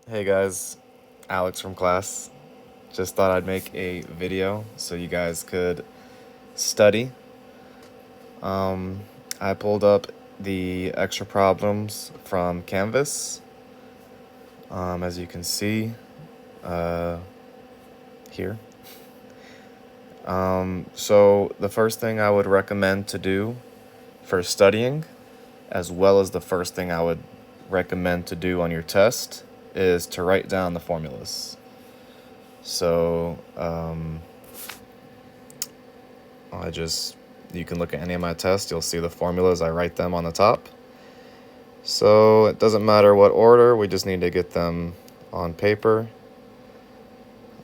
Hey guys, Alex from class. Just thought I'd make a video so you guys could study. Um, I pulled up the extra problems from Canvas, as you can see uh, here. So the first thing I would recommend to do for studying, as well as the first thing I would recommend to do on your test, is to write down the formulas. So, you can look at any of my tests, you'll see the formulas, I write them on the top. So it doesn't matter what order, we just need to get them on paper.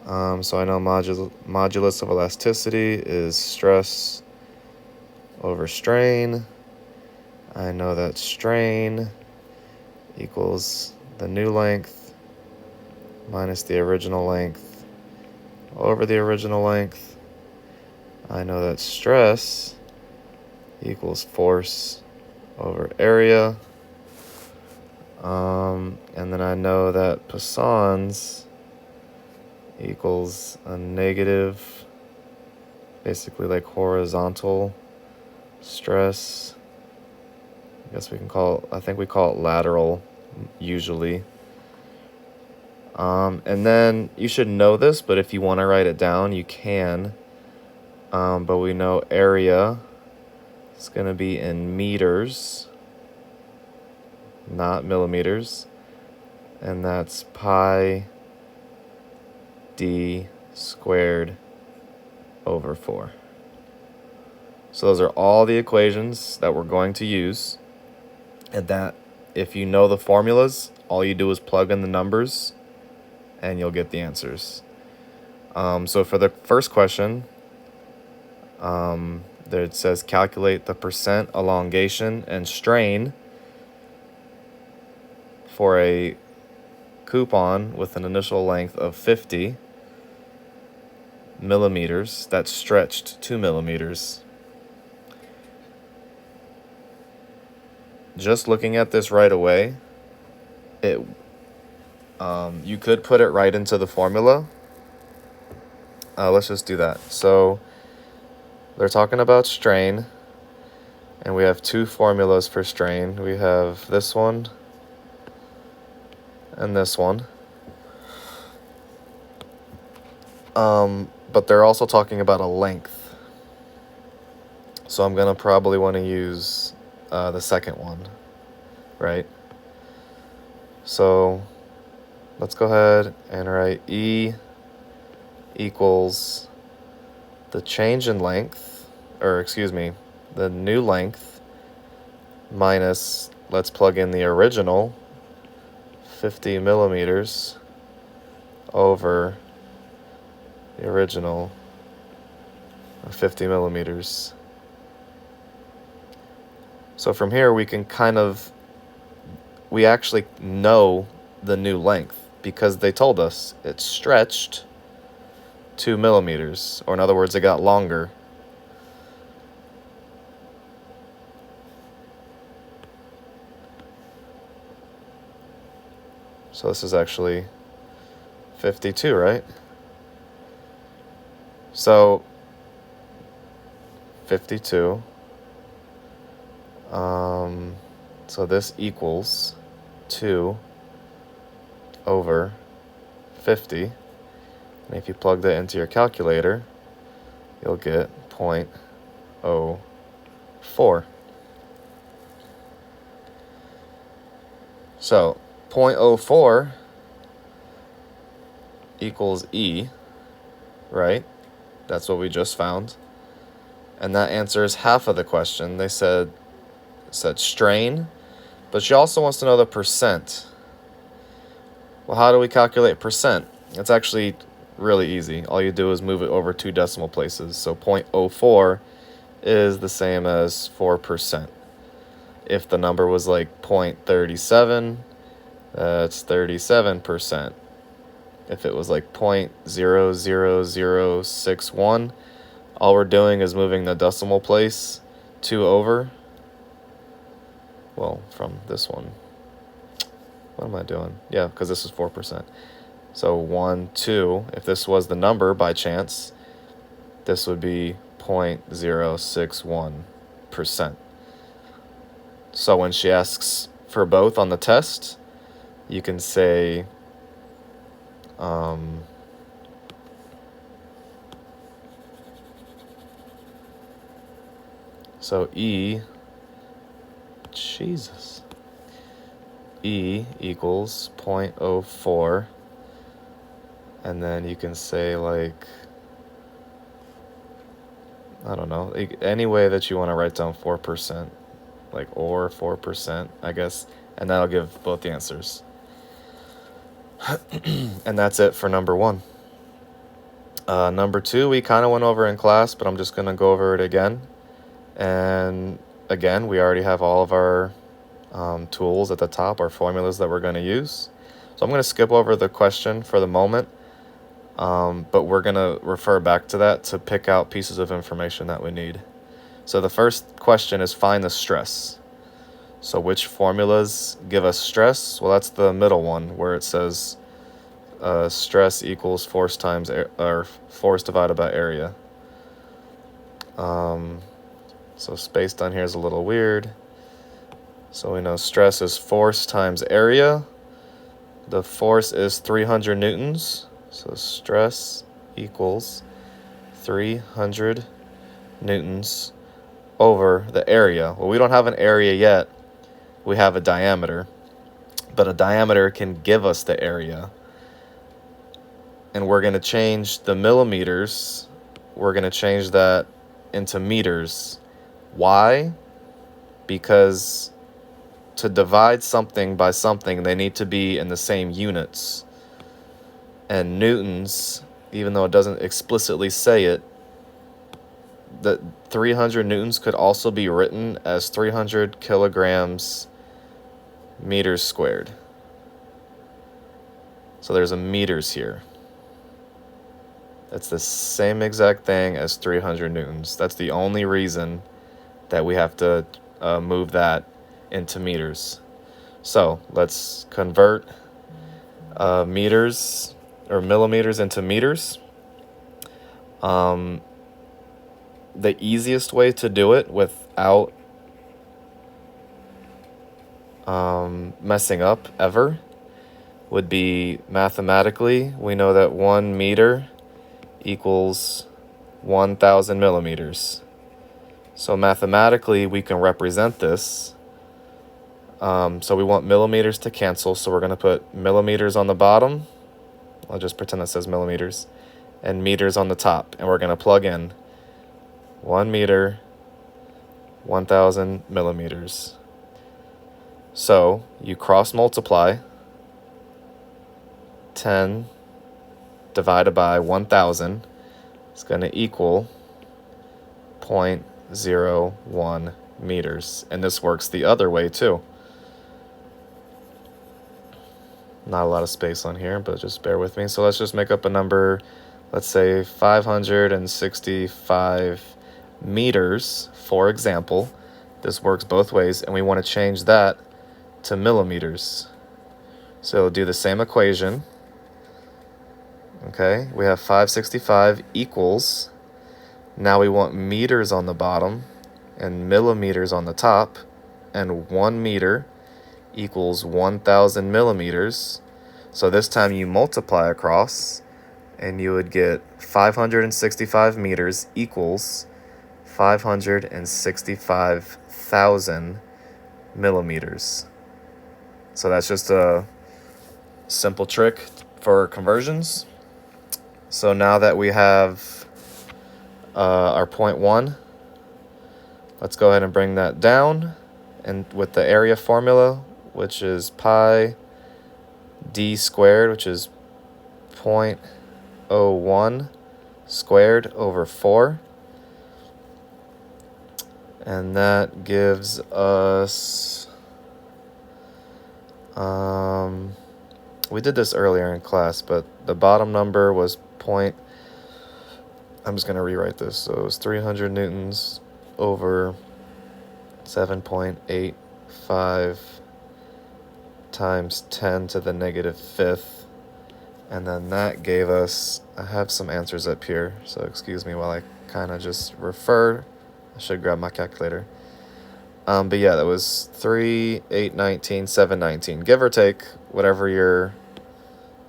So I know modulus of elasticity is stress over strain. I know that strain equals the new length minus the original length over the original length. I know that stress equals force over area. And then I know that Poisson's equals a negative, basically like horizontal stress. I think we call it lateral usually. And then you should know this, but if you want to write it down, you can. But we know area is going to be in meters, not millimeters. And that's pi d squared over 4. So those are all the equations that we're going to use. And that, if you know the formulas, all you do is plug in the numbers and you'll get the answers. So for the first question, there it says calculate the percent elongation and strain for a coupon with an initial length of 50 millimeters that's stretched 2 millimeters. Just looking at this right away, you could put it right into the formula. Let's just do that. So they're talking about strain, and we have two formulas for strain. We have this one and this one. But they're also talking about a length. So I'm going to probably want to use the second one, right? So let's go ahead and write E equals the change in length, the new length minus, let's plug in the original, 50 millimeters over the original 50 millimeters. So from here we actually know the new length because they told us it's stretched 2 millimeters, or in other words, it got longer. So this is actually 52, right? So 52. So this equals 2 over 50. And if you plug that into your calculator, you'll get 0.04. So 0.04 equals E, right? That's what we just found. And that answers half of the question. They said strain, but she also wants to know the percent. Well, how do we calculate percent? It's actually really easy. All you do is move it over 2 decimal places. So 0.04 is the same as 4%. If the number was like 0.37, that's 37%. If it was like 0.00061, all we're doing is moving the decimal place 2 over. Well, from this one. what am I doing? Yeah, because this is 4%. So 1, 2, if this was the number by chance, this would be 0.061%. So when she asks for both on the test, you can say so E equals 0.04, and then you can say, like, I don't know, any way that you want to write down 4%, like, or 4%, I guess, and that'll give both the answers. And that's it for number 1. Number 2, we kind of went over in class, but I'm just going to go over it again. And again, we already have all of our tools at the top, our formulas that we're going to use. So I'm going to skip over the question for the moment, but we're going to refer back to that to pick out pieces of information that we need. So the first question is find the stress. So which formulas give us stress? Well, that's the middle one where it says stress equals force times or force divided by area. So space down here is a little weird. So we know stress is force times area. The force is 300 newtons. So stress equals 300 newtons over the area. Well, we don't have an area yet. We have a diameter. But a diameter can give us the area. And we're going to change the millimeters. We're going to change that into meters. Why? Because to divide something by something, they need to be in the same units. And newtons, even though it doesn't explicitly say it, that 300 newtons could also be written as 300 kilograms meters squared. So there's a meters here. That's the same exact thing as 300 newtons. That's the only reason that we have to move that into meters. So let's convert meters or millimeters into meters. The easiest way to do it without messing up ever would be mathematically. We know that 1 meter equals 1,000 millimeters. So mathematically, we can represent this. So we want millimeters to cancel, so we're going to put millimeters on the bottom. I'll just pretend that says millimeters. And meters on the top. And we're going to plug in 1 meter, 1,000 millimeters. So you cross multiply 10 divided by 1,000. It's going to equal 0.01 meters. And this works the other way too. Not a lot of space on here, but just bear with me. So let's just make up a number. Let's say 565 meters, for example. This works both ways, and we want to change that to millimeters. So do the same equation. Okay, we have 565 equals, now we want meters on the bottom and millimeters on the top, and 1 meter equals 1,000 millimeters. So this time you multiply across, and you would get 565 meters equals 565,000 millimeters. So that's just a simple trick for conversions. So now that we have our 0.1, let's go ahead and bring that down, and with the area formula, which is pi d squared, which is 0.01 squared over 4. And that gives us, we did this earlier in class, but the bottom number was I'm just going to rewrite this. So it was 300 newtons over 7.85 times 10 to the negative fifth. And then that gave us, I have some answers up here, so excuse me while I kind of just refer. I should grab my calculator. But yeah, that was 3, 8, 19, 7, 19. Give or take, whatever your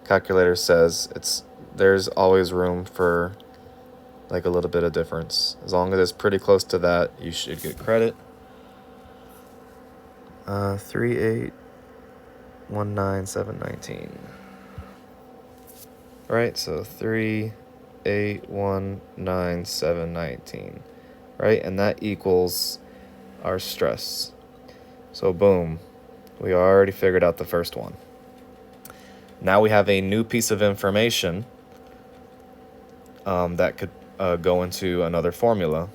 calculator says, there's always room for like a little bit of difference. As long as it's pretty close to that, you should get credit. 3, 8, 1, 9, 7, 19. Right, so 3, 8, 1, 9, 7, 19. Right, and that equals our stress. So boom, we already figured out the first one. Now we have a new piece of information that could go into another formula.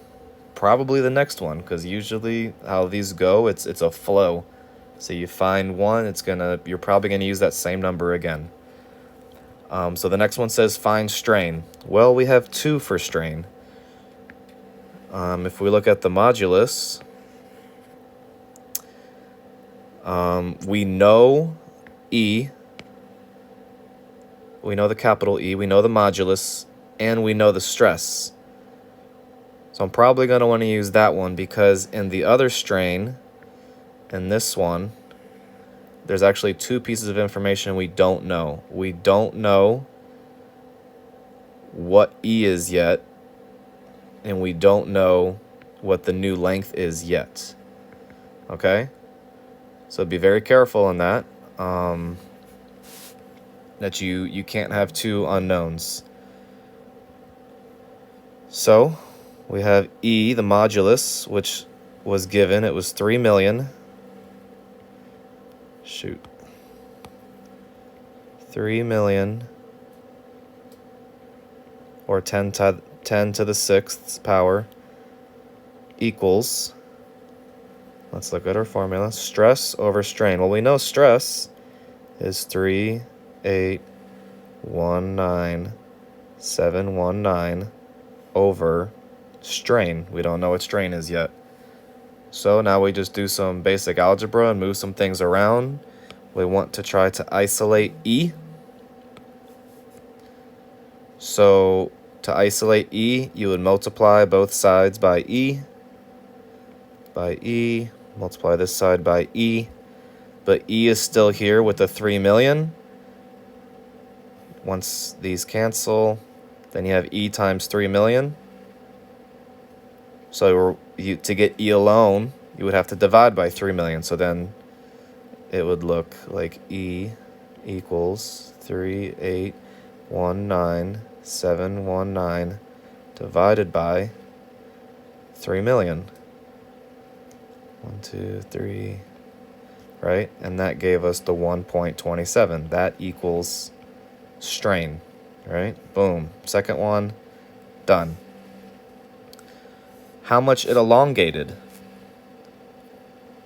Probably the next one, because usually how these go, it's a flow. So you find one, you're probably gonna use that same number again. So the next one says find strain. Well, we have 2 for strain. If we look at the modulus, we know E, we know the capital E, we know the modulus, and we know the stress. So I'm probably going to want to use that one because in the other strain, in this one, there's actually 2 pieces of information we don't know. We don't know what E is yet, and we don't know what the new length is yet. Okay? So be very careful in that. That you can't have 2 unknowns. So we have E, the modulus, which was given. It was 3 million. 3 million, or 10 to the 6th power, equals, let's look at our formula, stress over strain. Well, we know stress is 3, 8, 1, 9, 7, 1, 9 over strain. We don't know what strain is yet. So now we just do some basic algebra and move some things around. We want to try to isolate E. So to isolate E, you would multiply both sides by E, multiply this side by E, but E is still here with the 3 million. Once these cancel, then you have E times 3 million. So to get E alone, you would have to divide by 3 million. So then it would look like E equals 3, 8, 1, 9, 7, 1, 9 divided by 3 million. 1, 2, 3, right? And that gave us the 1.27. That equals strain, right? Boom. Second one, done. How much it elongated?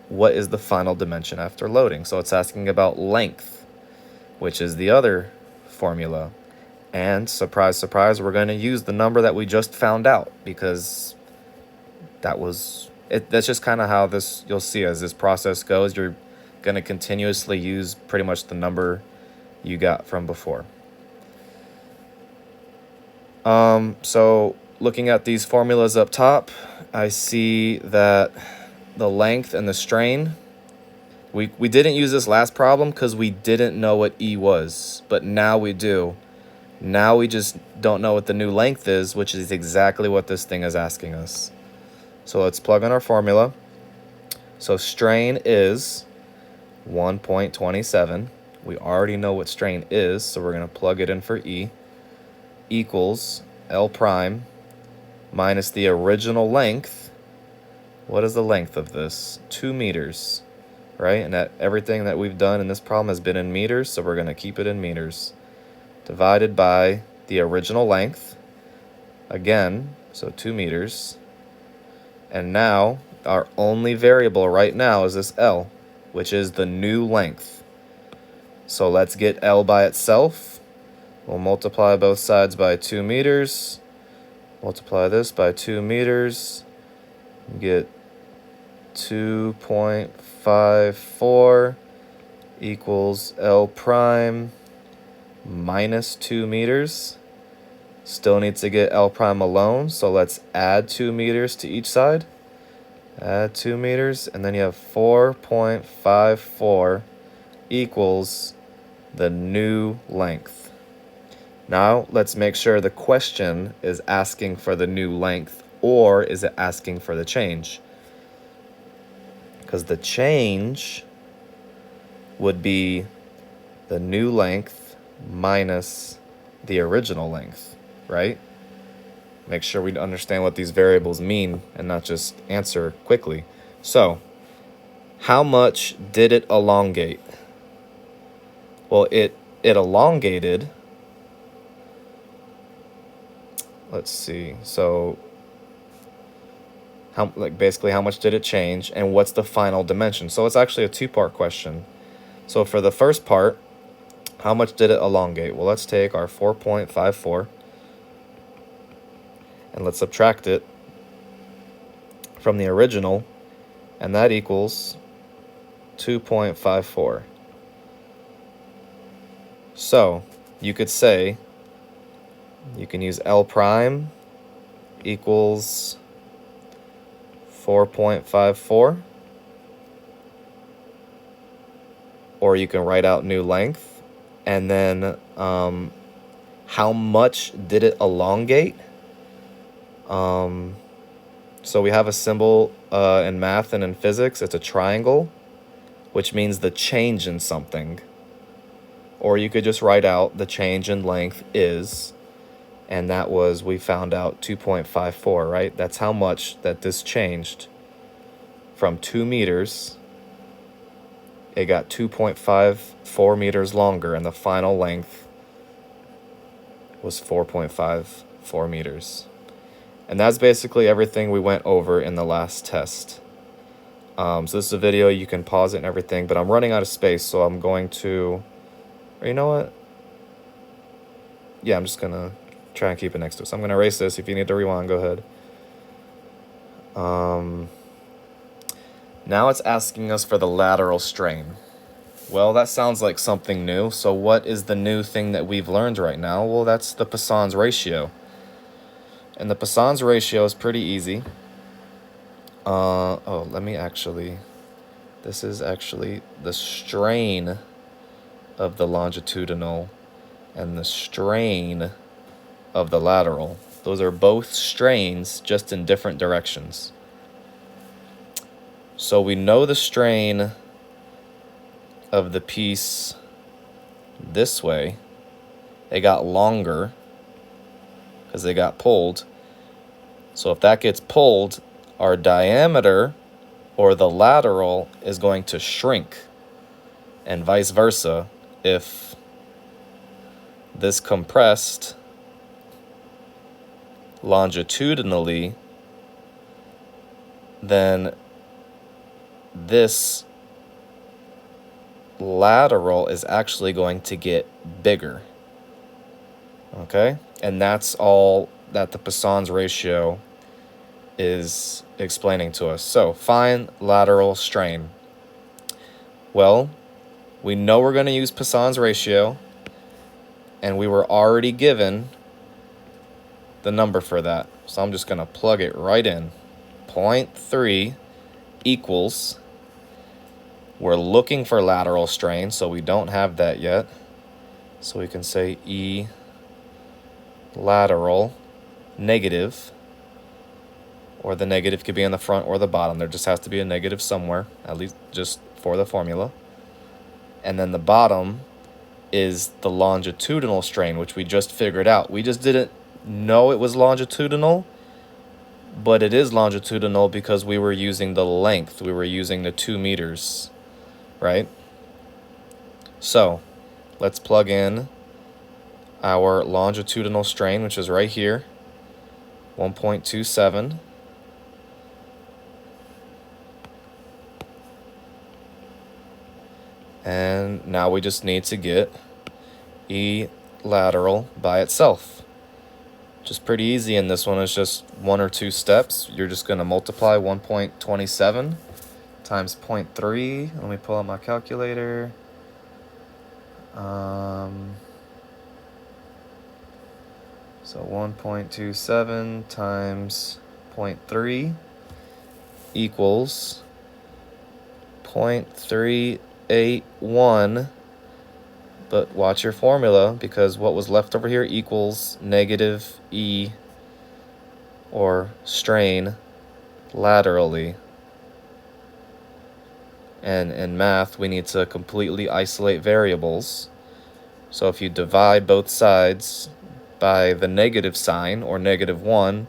What is the final dimension after loading? So it's asking about length, which is the other formula. And surprise, surprise, we're going to use the number that we just found out because that's just kind of how this, you'll see as this process goes, you're going to continuously use pretty much the number you got from before. So looking at these formulas up top, I see that the length and the strain, we didn't use this last problem because we didn't know what E was, but now we do. Now we just don't know what the new length is, which is exactly what this thing is asking us. So let's plug in our formula. So strain is 1.27. We already know what strain is, so we're going to plug it in for E, equals L prime minus the original length. What is the length of this? 2 meters, right? And everything that we've done in this problem has been in meters, so we're going to keep it in meters. Divided by the original length, again, so 2 meters. And now, our only variable right now is this L, which is the new length. So let's get L by itself. We'll multiply both sides by 2 meters. Multiply this by 2 meters. Get 2.54 equals L prime minus 2 meters. Still needs to get L prime alone, so let's add 2 meters to each side. Add 2 meters, and then you have 4.54 equals the new length. Now, let's make sure the question is asking for the new length, or is it asking for the change? Because the change would be the new length minus the original length, right? Make sure we understand what these variables mean and not just answer quickly. So, how much did it elongate? Well, it elongated. Let's see. So, basically how much did it change and what's the final dimension? So it's actually a two-part question. So for the first part, how much did it elongate? Well, let's take our 4.54 and let's subtract it from the original, and that equals 2.54. So you could say, you can use L prime equals 4.54, or you can write out new length, and then how much did it elongate? So we have a symbol in math and in physics. It's a triangle, which means the change in something. Or you could just write out the change in length is, and that was, we found out 2.54, right? That's how much that this changed from 2 meters. It got 2.54 meters longer, and the final length was 4.54 meters. And that's basically everything we went over in the last test. So this is a video, you can pause it and everything, but I'm running out of space, so I'm going to, or you know what? Yeah, I'm just going to try and keep it next to it. So I'm going to erase this. If you need to rewind, go ahead. Now it's asking us for the lateral strain. Well, that sounds like something new. So what is the new thing that we've learned right now? Well, that's the Poisson's ratio. And the Poisson's ratio is pretty easy. This is actually the strain of the longitudinal and the strain of the lateral. Those are both strains, just in different directions. So we know the strain of the piece this way. They got longer because they got pulled. So if that gets pulled, our diameter, or the lateral, is going to shrink, and vice versa. If this compressed longitudinally, then this lateral is actually going to get bigger. Okay? And that's all that the Poisson's ratio is explaining to us. So, find lateral strain. Well, we know we're going to use Poisson's ratio, and we were already given the number for that. So I'm just going to plug it right in. 0.3 equals, we're looking for lateral strain, so we don't have that yet. So we can say E lateral negative, or the negative could be in the front or the bottom. There just has to be a negative somewhere, at least just for the formula. And then the bottom is the longitudinal strain, which we just figured out. We just didn't know it was longitudinal, but it is longitudinal because we were using the length. We were using the 2 meters, right? So let's plug in our longitudinal strain, which is right here, 1.27. And now we just need to get E lateral by itself. Which is pretty easy in this one. It's just 1 or 2 steps. You're just going to multiply 1.27 times 0.3. Let me pull out my calculator. So 1.27 times 0.3 equals 0.381. But watch your formula, because what was left over here equals negative E, or strain, laterally. And in math, we need to completely isolate variables. So if you divide both sides by the negative sign, or -1,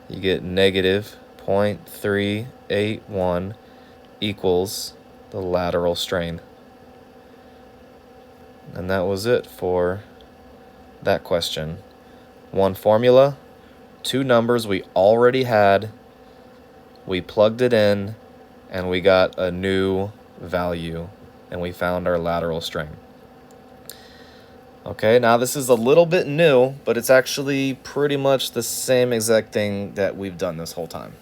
you get negative 0.381 equals the lateral strain. And that was it for that question. One formula, two numbers we already had, we plugged it in, and we got a new value, and we found our lateral strain. Okay, now this is a little bit new, but it's actually pretty much the same exact thing that we've done this whole time.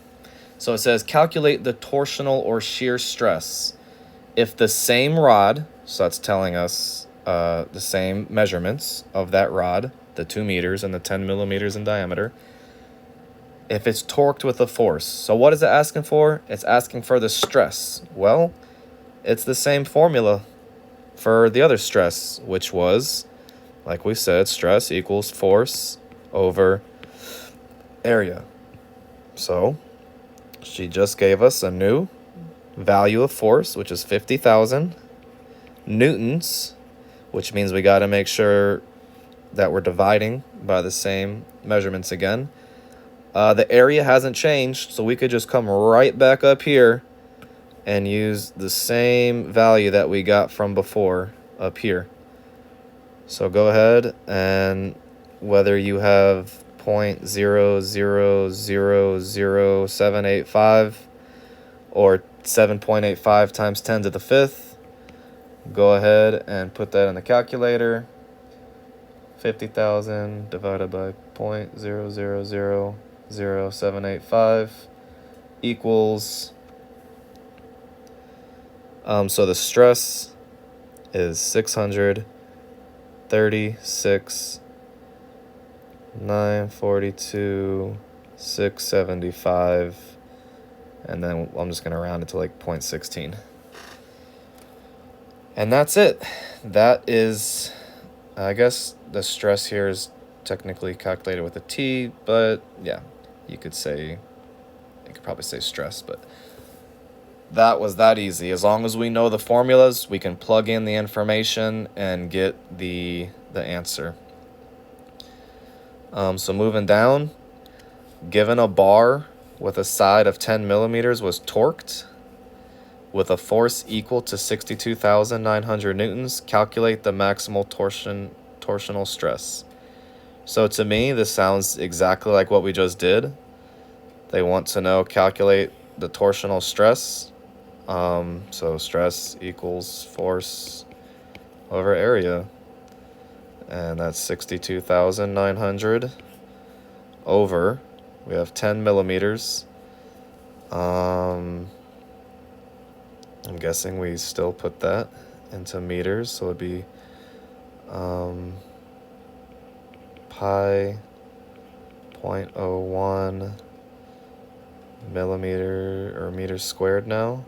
So it says calculate the torsional or shear stress if the same rod, so that's telling us the same measurements of that rod, the 2 meters and the 10 millimeters in diameter, if it's torqued with a force. So what is it asking for? It's asking for the stress. Well, it's the same formula for the other stress, which was, like we said, stress equals force over area. So she just gave us a new value of force, which is 50,000 newtons, which means we got to make sure that we're dividing by the same measurements again. The area hasn't changed, so we could just come right back up here and use the same value that we got from before up here. So go ahead, and whether you have 0.000785 or 7.85 times 10 to the 5th, go ahead and put that in the calculator. 50,000 divided by 0.000785 equals, so the stress is 636, 942, 675, and then I'm just going to round it to like 0.16. And that's it. That is, I guess the stress here is technically calculated with a T, but yeah, you could probably say stress, but that was that easy. As long as we know the formulas, we can plug in the information and get the answer. So moving down, given a bar with a side of 10 millimeters was torqued with a force equal to 62,900 newtons, calculate the maximal torsional stress. So to me, this sounds exactly like what we just did. They want to know, calculate the torsional stress. So stress equals force over area. And that's 62,900 over, we have 10 millimeters. I'm guessing we still put that into meters, so it'd be pi 0.01 millimeter or meters squared now.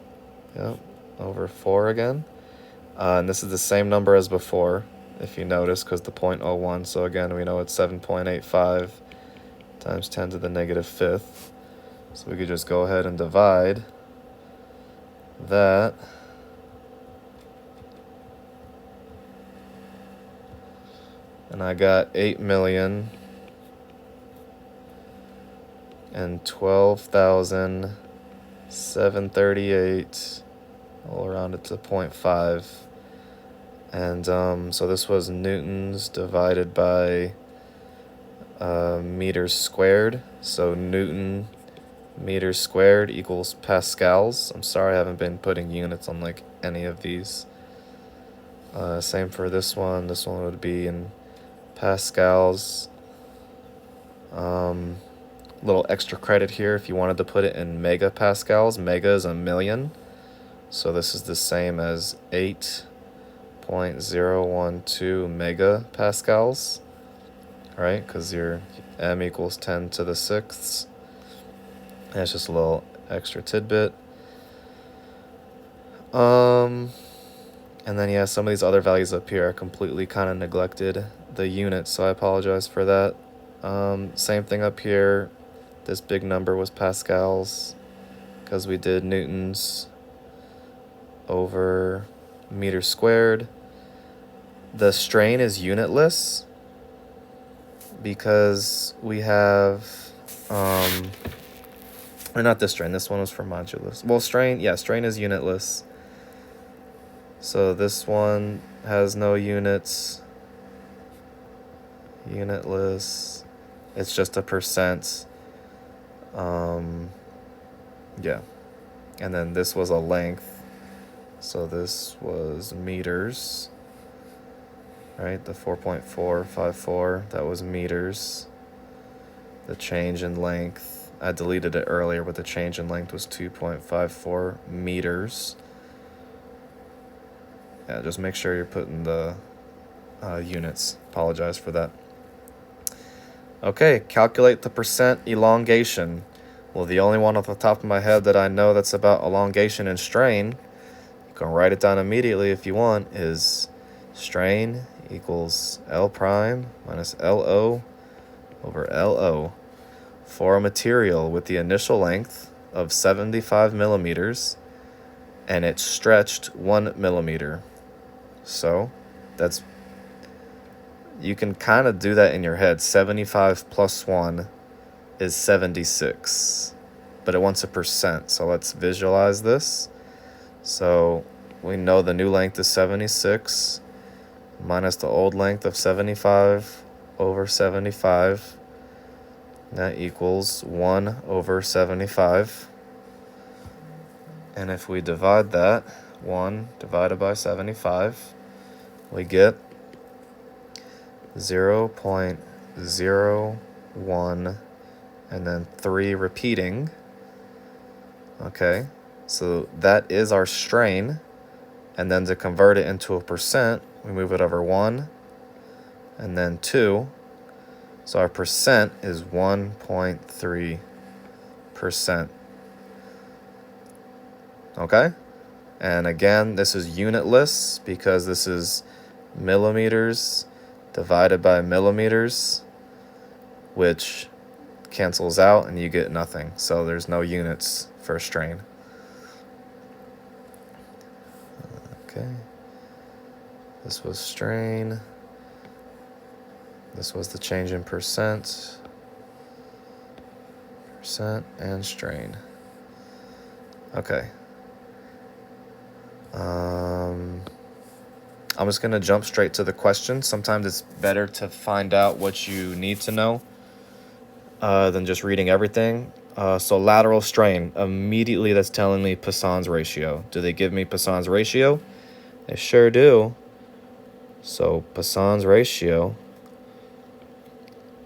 Yep, over 4 again. And this is the same number as before, if you notice, because the 0.01. So again, we know it's 7.85 times 10 to the -5th. So we could just go ahead and divide that. And I got 8,012,738. I'll round it to 0.5. And so this was newtons divided by meters squared. So Newton meters squared equals pascals. I'm sorry I haven't been putting units on like any of these. Same for this one. This one would be in pascals. Little extra credit here if you wanted to put it in megapascals. Mega is a million. So this is the same as 8.0 0.012 megapascals, right? Because your m equals 10 to the sixths. That's just a little extra tidbit. And then, yeah, some of these other values up here are completely kind of neglected the units, so I apologize for that. Same thing up here. This big number was pascals because we did newtons over meters squared. The strain is unitless because we have, or not this strain, this one was for modulus. Well, strain is unitless. So this one has no units, unitless, it's just a percent. Yeah, and then this was a length, so this was meters, right? The 4.454, that was meters. The change in length, I deleted it earlier, but the change in length was 2.54 meters. Yeah, just make sure you're putting the units. Apologize for that. Okay, calculate the percent elongation. Well, the only one off the top of my head that I know that's about elongation and strain, you can write it down immediately if you want, is strain equals L prime minus LO over LO for a material with the initial length of 75 millimeters and it's stretched 1 millimeter. So that's, you can kind of do that in your head. 75 plus 1 is 76, but it wants a percent. So let's visualize this. So we know the new length is 76 minus the old length of 75 over 75. That equals 1 over 75. And if we divide that, 1 divided by 75, we get 0.01 and then 3 repeating. Okay, so that is our strain. And then to convert it into a percent, we move it over 1 and then 2. So our percent is 1.3%. Okay? And again, this is unitless because this is millimeters divided by millimeters, which cancels out and you get nothing. So there's no units for strain. Okay. This was strain. This was the change in percent. Percent and strain. Okay. I'm just going to jump straight to the question. Sometimes it's better to find out what you need to know than just reading everything. So lateral strain, immediately that's telling me Poisson's ratio. Do they give me Poisson's ratio? They sure do. So Poisson's ratio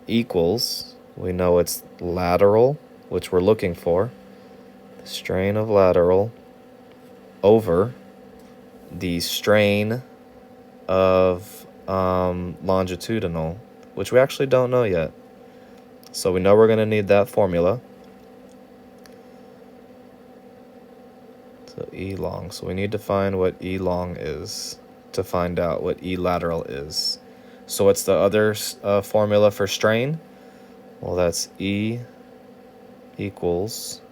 equals, we know it's lateral, which we're looking for, the strain of lateral over the strain of longitudinal, which we actually don't know yet. So we know we're going to need that formula. So E long. So we need to find what E long is to find out what E lateral is. So what's the other formula for strain? Well, that's E equals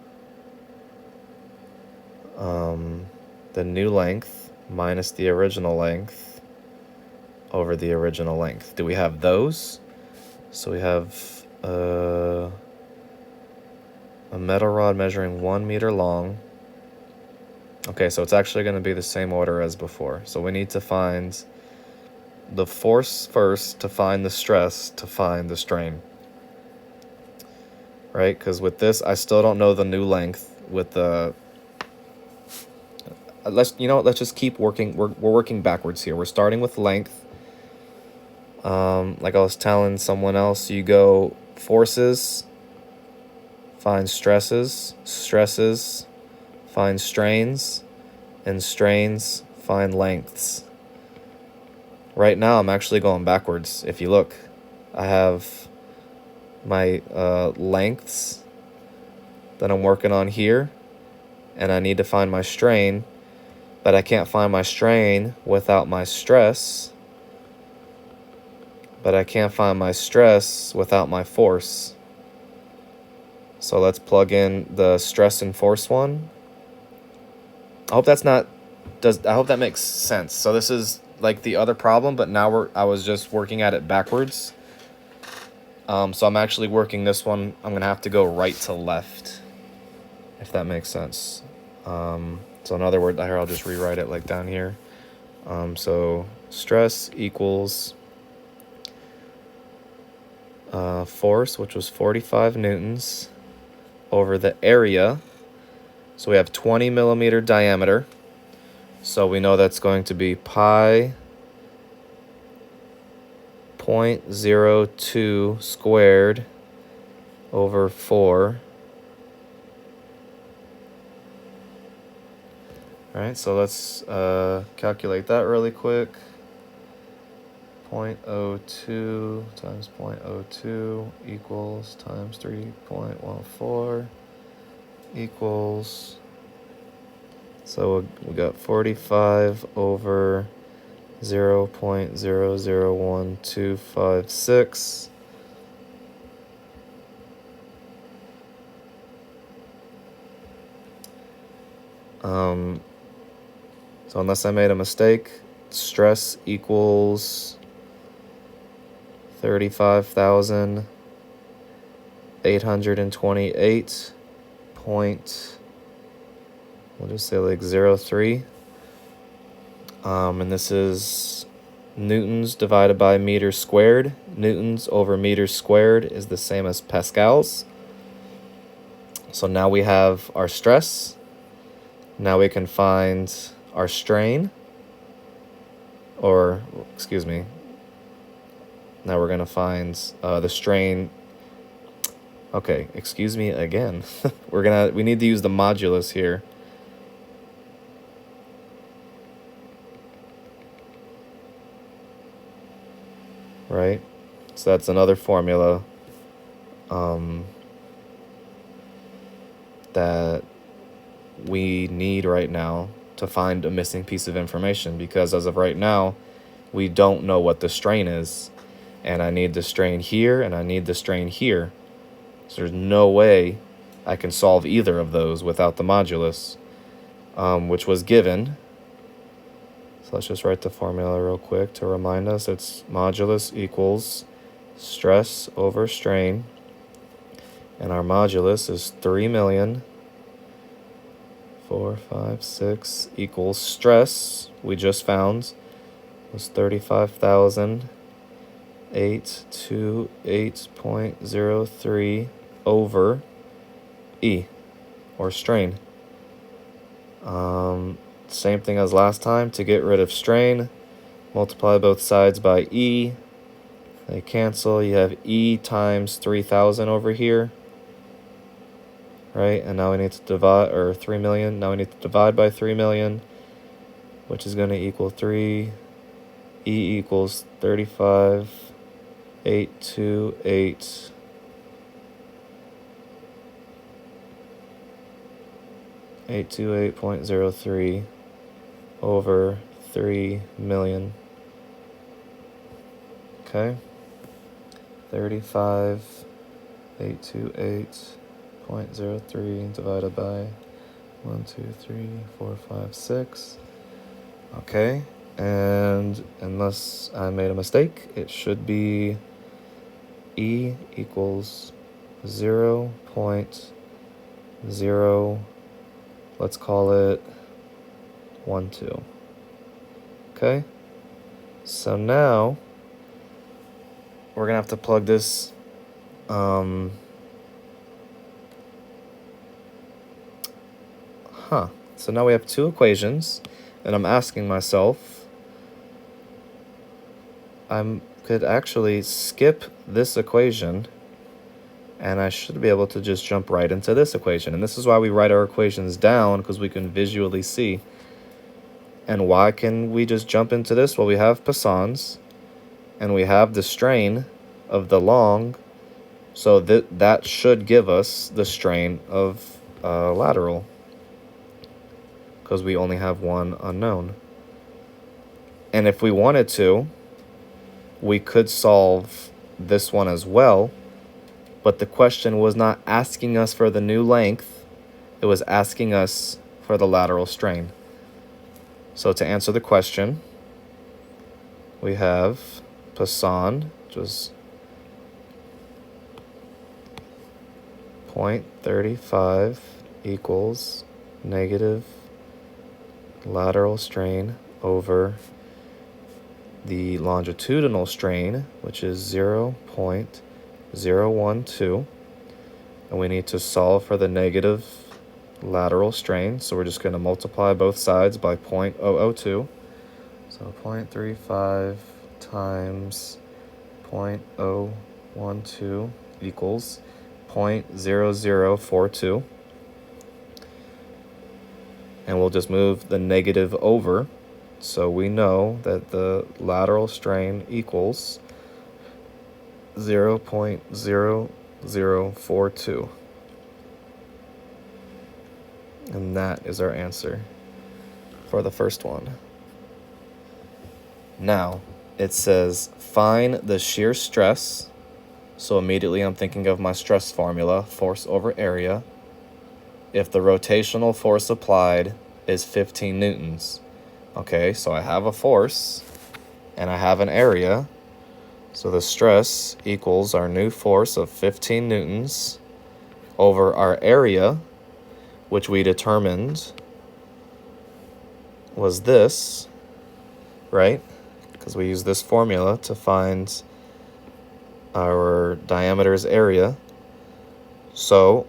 the new length minus the original length over the original length. Do we have those? So we have a metal rod measuring 1 meter long. Okay, so it's actually going to be the same order as before. So we need to find the force first to find the stress to find the strain. Right? Because with this, I still don't know the new length with the... let's just keep working. We're working backwards here. We're starting with length. Like I was telling someone else, you go forces, find stresses, find strains, and strains, find lengths. Right now, I'm actually going backwards. If you look, I have my lengths that I'm working on here, and I need to find my strain, but I can't find my strain without my stress, but I can't find my stress without my force. So let's plug in the stress and force one. I hope that's not I hope that makes sense. So this is like the other problem, but now I was just working at it backwards. So I'm actually working this one. I'm gonna have to go right to left, if that makes sense. So in other words, here I'll just rewrite it like down here. So stress equals force, which was 45 newtons, over the area. So we have 20 millimeter diameter. So we know that's going to be pi 0.02 squared over 4. All right, so let's calculate that really quick. 0.02 times 0.02 equals times 3.14 equals, so we got 45 over 0.001256. So unless I made a mistake, stress equals 35,828 point, we'll just say like 03. And this is newtons divided by meters squared. Newtons over meters squared is the same as pascals. So now we have our stress. Now we can find our strain. Or, excuse me. Now we're going to find the strain. Okay, excuse me again. We need to use the modulus here. Right? So that's another formula that we need right now to find a missing piece of information, because as of right now, we don't know what the strain is. And I need the strain here, and I need the strain here. So there's no way I can solve either of those without the modulus, which was given. So let's just write the formula real quick to remind us. It's modulus equals stress over strain. And our modulus is 3,456 equals stress, we just found, was 35,828.03 over E, or strain. Same thing as last time. To get rid of strain, multiply both sides by E. They cancel. You have E times 3,000 over here. Right? And now we need to divide, or 3 million. Now we need to divide by 3 million, which is going to equal 3. E equals 828.03 over 3 million. Okay. 35,828.03 divided by 1, 2, 3, 4, 5, 6. Okay. And unless I made a mistake, it should be E equals 0.0, let's call it 12. Okay? So now we're going to have to plug this So now we have two equations, and I'm asking myself, I could actually skip this equation, and I should be able to just jump right into this equation. And this is why we write our equations down, because we can visually see. And why can we just jump into this? Well, we have Poisson's, and we have the strain of the long, so that should give us the strain of lateral, because we only have one unknown. And if we wanted to, we could solve this one as well, but the question was not asking us for the new length, it was asking us for the lateral strain. So to answer the question, we have Poisson, which was 0.35 equals negative lateral strain over the longitudinal strain, which is 0.012. And we need to solve for the negative lateral strain. So we're just going to multiply both sides by 0.002. So 0.35 times 0.012 equals 0.0042. And we'll just move the negative over. So we know that the lateral strain equals 0.0042. And that is our answer for the first one. Now, it says find the shear stress. So immediately I'm thinking of my stress formula, force over area, if the rotational force applied is 15 newtons. Okay, so I have a force and I have an area. So the stress equals our new force of 15 newtons over our area, which we determined was this, right? Because we use this formula to find our diameter's area. So,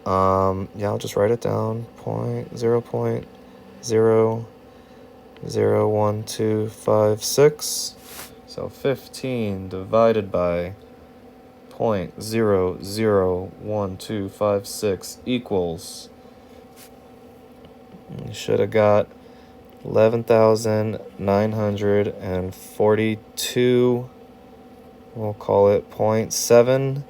I'll just write it down, 0.01256. So 15 divided by 0.001256 equals, you should have got 11,942, we'll call it 0.7.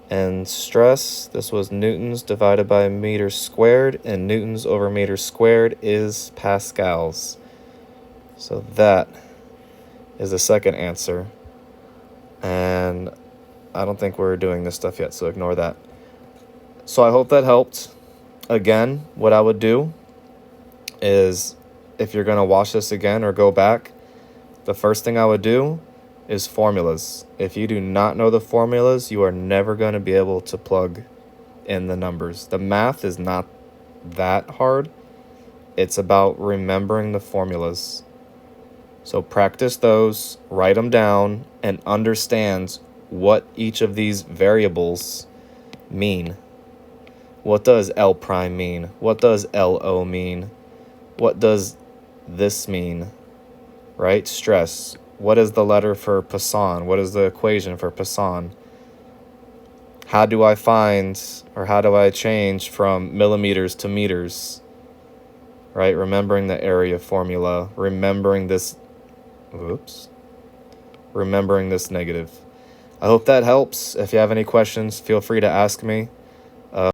And stress, this was newtons divided by meters squared, and newtons over meters squared is pascals. So that is the second answer. And I don't think we're doing this stuff yet, so ignore that. So I hope that helped. Again, what I would do is, if you're going to watch this again or go back, the first thing I would do is formulas. If you do not know the formulas, you are never going to be able to plug in the numbers. The math is not that hard. It's about remembering the formulas. So practice those, write them down, and understand what each of these variables mean. What does L prime mean? What does LO mean? What does this mean? Right? Stress. What is the letter for Poisson? What is the equation for Poisson? How do I find, or how do I change from millimeters to meters? Right? Remembering the area formula. Remembering this negative. I hope that helps. If you have any questions, feel free to ask me.